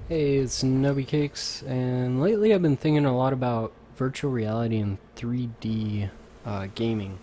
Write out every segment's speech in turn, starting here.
Hey, it's nubbiecakes, and lately I've been thinking a lot about virtual reality and 3D gaming.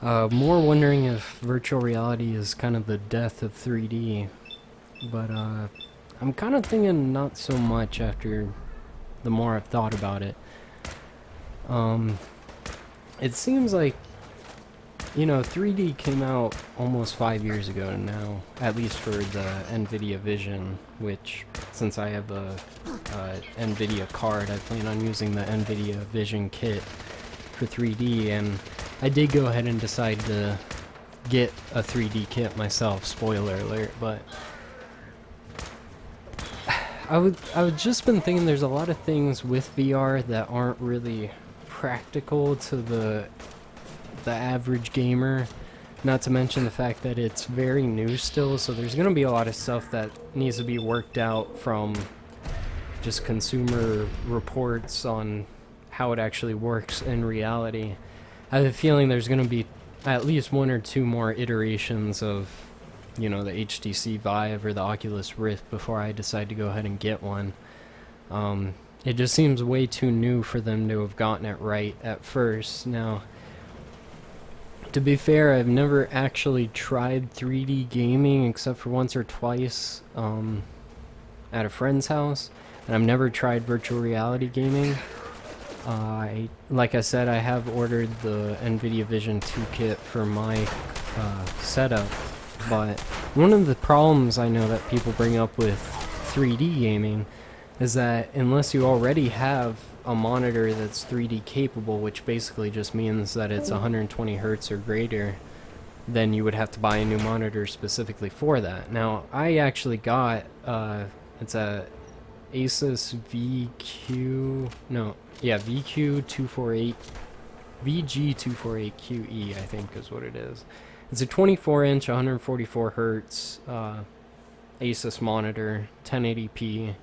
More wondering if virtual reality is kind of the death of 3D, but I'm kind of thinking not so much after the more I've thought about it. Um, it seems like 3D came out almost 5 years ago now, at least for the NVIDIA Vision, which, since I have a NVIDIA card, I plan on using the NVIDIA Vision kit for 3D, and I did go ahead and decide to get a 3D kit myself, spoiler alert, but I've just been thinking there's a lot of things with VR that aren't really practical to the average gamer. Not to mention the fact that it's very new still, so there's going to be a lot of stuff that needs to be worked out from just consumer reports on how it actually works in reality. I have a feeling there's going to be at least one or two more iterations of, the HTC Vive or the Oculus Rift before I decide to go ahead and get one. It just seems way too new for them to have gotten it right at first. Now, to be fair, I've never actually tried 3D gaming except for once or twice at a friend's house, and I've never tried virtual reality gaming. Like I said, I have ordered the NVIDIA Vision 2 kit for my setup, but one of the problems I know that people bring up with 3D gaming is that unless you already have a monitor that's 3D capable, which basically just means that it's 120 hertz or greater, then you would have to buy a new monitor specifically for that. Now, I actually got, it's a Asus VQ248, VG248QE, I think is what it is. It's a 24-inch, 144 hertz Asus monitor, 1080p.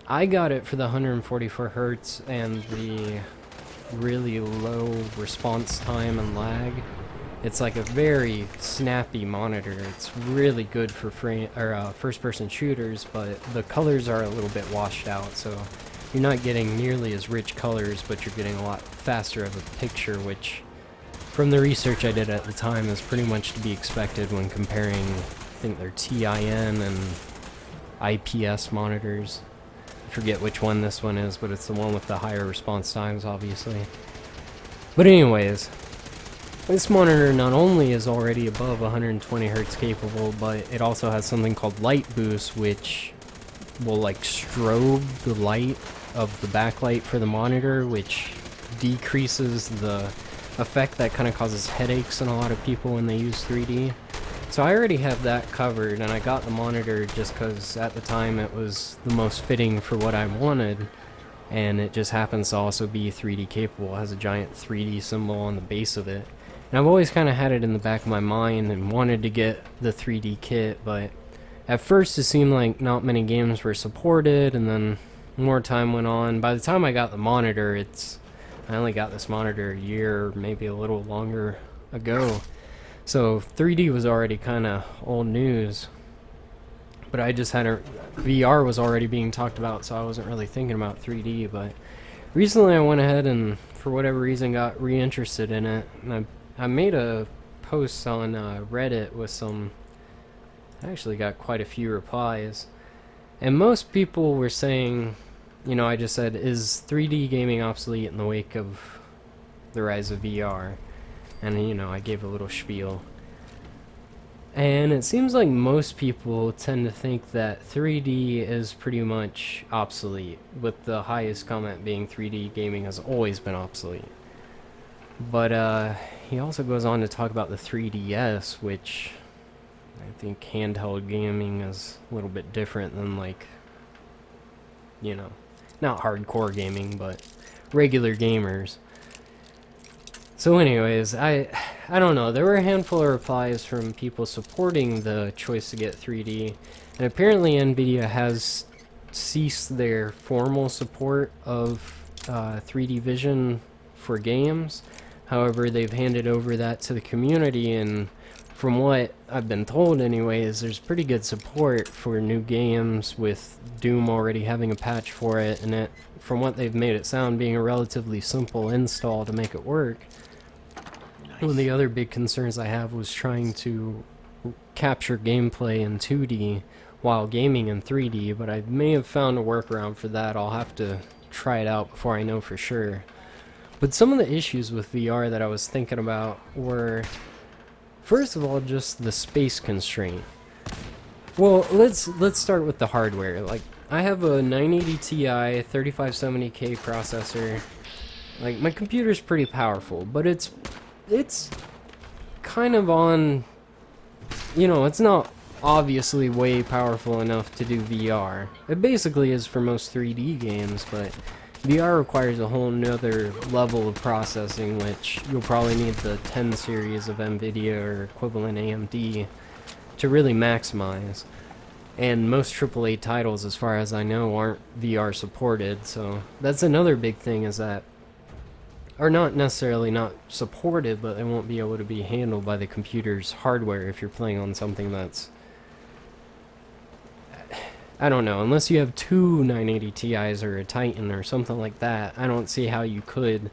I got it for the 144 hertz and the really low response time and lag. It's like a very snappy monitor. It's really good for first-person shooters, but the colors are a little bit washed out, so you're not getting nearly as rich colors, but you're getting a lot faster of a picture, which, from the research I did at the time, is pretty much to be expected when comparing, I think they're TIN and IPS monitors. I forget which one this one is, but it's the one with the higher response times, obviously. But anyways, this monitor not only is already above 120 hertz capable, but it also has something called light boost, which will like strobe the light of the backlight for the monitor, which decreases the effect that kind of causes headaches in a lot of people when they use 3D. So I already have that covered, and I got the monitor just because at the time it was the most fitting for what I wanted, and it just happens to also be 3D capable. It has a giant 3D symbol on the base of it. And I've always kind of had it in the back of my mind and wanted to get the 3D kit, but at first it seemed like not many games were supported, and then more time went on. By the time I got the monitor, I only got this monitor a year, maybe a little longer ago. So 3D was already kind of old news, but I just hadn't, VR was already being talked about, so I wasn't really thinking about 3D, but recently I went ahead and, for whatever reason, got reinterested in it, and I made a post on Reddit with I actually got quite a few replies, and most people were saying, I just said, is 3D gaming obsolete in the wake of the rise of VR? And, I gave a little spiel. And it seems like most people tend to think that 3D is pretty much obsolete, with the highest comment being 3D gaming has always been obsolete. But he also goes on to talk about the 3DS, which I think handheld gaming is a little bit different than, like, not hardcore gaming, but regular gamers. So anyways, I don't know, there were a handful of replies from people supporting the choice to get 3D, and apparently NVIDIA has ceased their formal support of 3D vision for games. However, they've handed over that to the community, and from what I've been told anyways, there's pretty good support for new games, with Doom already having a patch for it, and it, from what they've made it sound, being a relatively simple install to make it work. One of the other big concerns I have was trying to capture gameplay in 2D while gaming in 3D, but I may have found a workaround for that. I'll have to try it out before I know for sure. But some of the issues with VR that I was thinking about were, first of all, just the space constraint. Well, let's start with the hardware. Like, I have a 980 Ti 3570K processor. Like, my computer's pretty powerful, but it's kind of on, you know, it's not obviously way powerful enough to do VR. It basically is for most 3D games, but VR requires a whole nother level of processing, which you'll probably need the 10 series of NVIDIA or equivalent AMD to really maximize. And most AAA titles, as far as I know, aren't VR supported, so that's another big thing, is that, or not necessarily not supported, but they won't be able to be handled by the computer's hardware if you're playing on something that's, I don't know, unless you have two 980 Ti's or a Titan or something like that, I don't see how you could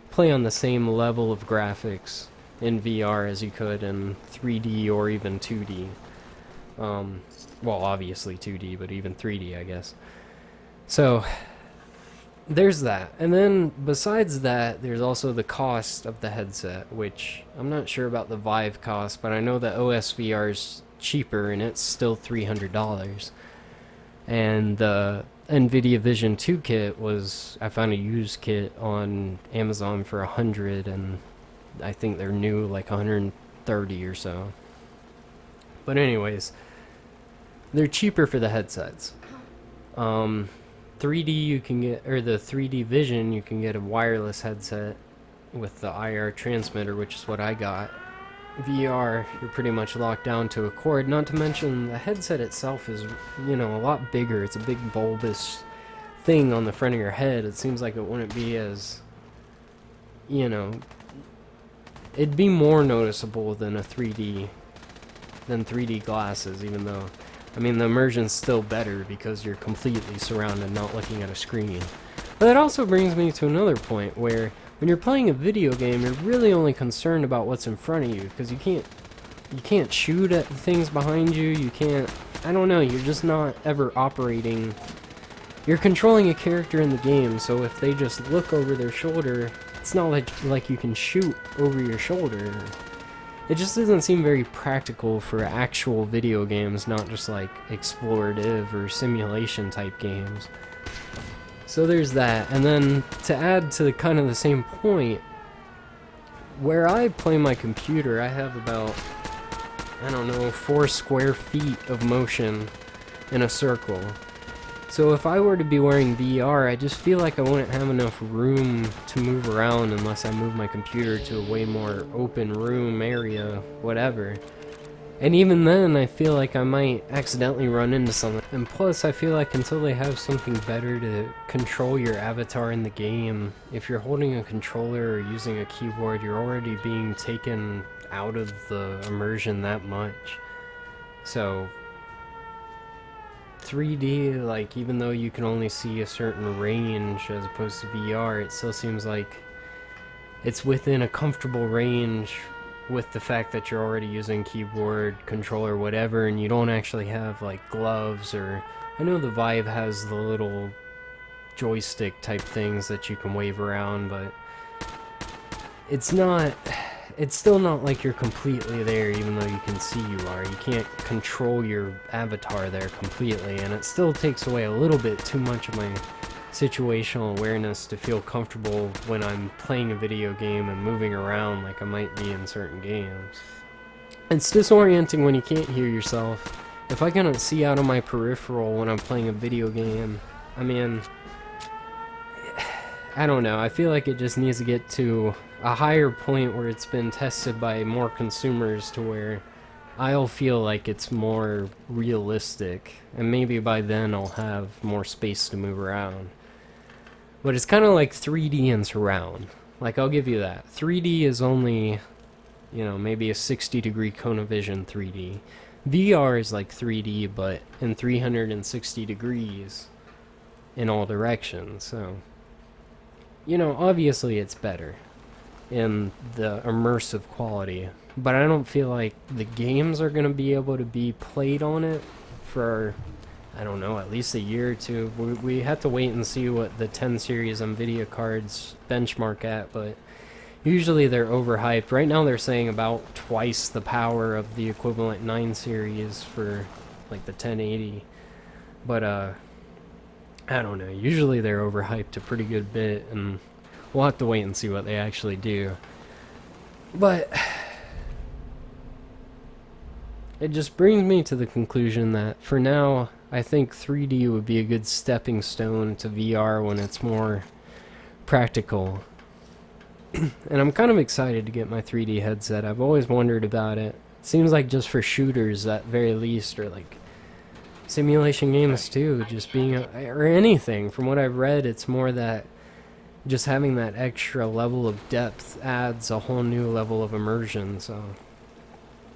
play on the same level of graphics in VR as you could in 3D or even 2D. Well, obviously 2D, but even 3D, I guess. So, there's that. And then, besides that, there's also the cost of the headset, which I'm not sure about the Vive cost, but I know that OS VR is cheaper, and it's still $300. And the NVIDIA Vision 2 kit was, I found a used kit on Amazon for $100, and I think they're new like $130 or so. But anyways, they're cheaper for the headsets. 3D you can get, or the 3D Vision, you can get a wireless headset with the IR transmitter, which is what I got. VR, you're pretty much locked down to a cord, not to mention the headset itself is, you know, a lot bigger. It's a big bulbous thing on the front of your head. It seems like it wouldn't be as, you know, it'd be more noticeable than a 3D glasses, even though, I mean, the immersion's still better because you're completely surrounded, not looking at a screen. But that also brings me to another point where when you're playing a video game, you're really only concerned about what's in front of you, because you can't shoot at things behind you, you can't, I don't know, you're just not ever operating. You're controlling a character in the game, so if they just look over their shoulder, it's not like you can shoot over your shoulder. It just doesn't seem very practical for actual video games, not just like explorative or simulation type games. So there's that. And then to add to kind of the same point, where I play my computer, I have about, I don't know, 4 square feet of motion in a circle. So if I were to be wearing VR, I just feel like I wouldn't have enough room to move around unless I move my computer to a way more open room area, whatever. And even then, I feel like I might accidentally run into something. And plus, I feel like until they have something better to control your avatar in the game, if you're holding a controller or using a keyboard, you're already being taken out of the immersion that much. So 3D, like, even though you can only see a certain range as opposed to VR, it still seems like it's within a comfortable range with the fact that you're already using keyboard, controller, whatever, and you don't actually have like gloves, or I know the Vive has the little joystick type things that you can wave around, but it's still not like you're completely there, even though you can see you are. You can't control your avatar there completely, and it still takes away a little bit too much of my situational awareness to feel comfortable when I'm playing a video game and moving around like I might be in certain games. It's disorienting when you can't hear yourself. If I cannot see out of my peripheral when I'm playing a video game, I mean, I don't know, I feel like it just needs to get to a higher point where it's been tested by more consumers to where I'll feel like it's more realistic, and maybe by then I'll have more space to move around. But it's kind of like 3D and surround. Like, I'll give you that. 3D is only You know, maybe a 60-degree cone of vision 3D. VR is like 3D, but in 360 degrees in all directions. So, you know, obviously it's better in the immersive quality, but I don't feel like the games are going to be able to be played on it for, I don't know, at least a year or two. We have to wait and see what the 10 series NVIDIA cards benchmark at, but usually they're overhyped. Right now they're saying about twice the power of the equivalent 9 series for like the 1080. But I don't know. Usually they're overhyped a pretty good bit, and we'll have to wait and see what they actually do. But it just brings me to the conclusion that for now, I think 3D would be a good stepping stone to VR when it's more practical. And I'm kind of excited to get my 3D headset. I've always wondered about it. It seems like just for shooters at very least, or like simulation games too, just being or anything. From what I've read, it's more that just having that extra level of depth adds a whole new level of immersion. So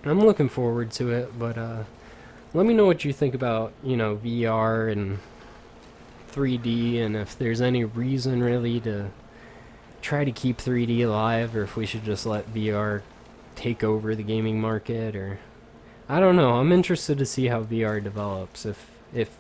I'm looking forward to it. But let me know what you think about, you know, VR and 3D, and if there's any reason really to try to keep 3D alive, or if we should just let VR take over the gaming market, or I don't know. I'm interested to see how VR develops. If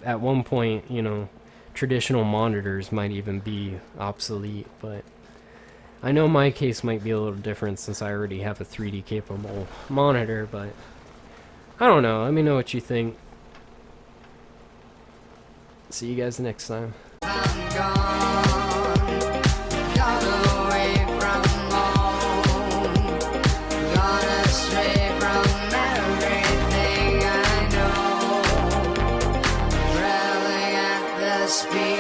at one point, you know, traditional monitors might even be obsolete, but I know my case might be a little different since I already have a 3D capable monitor, but I don't know. Let me know what you think. See you guys next time. Speak.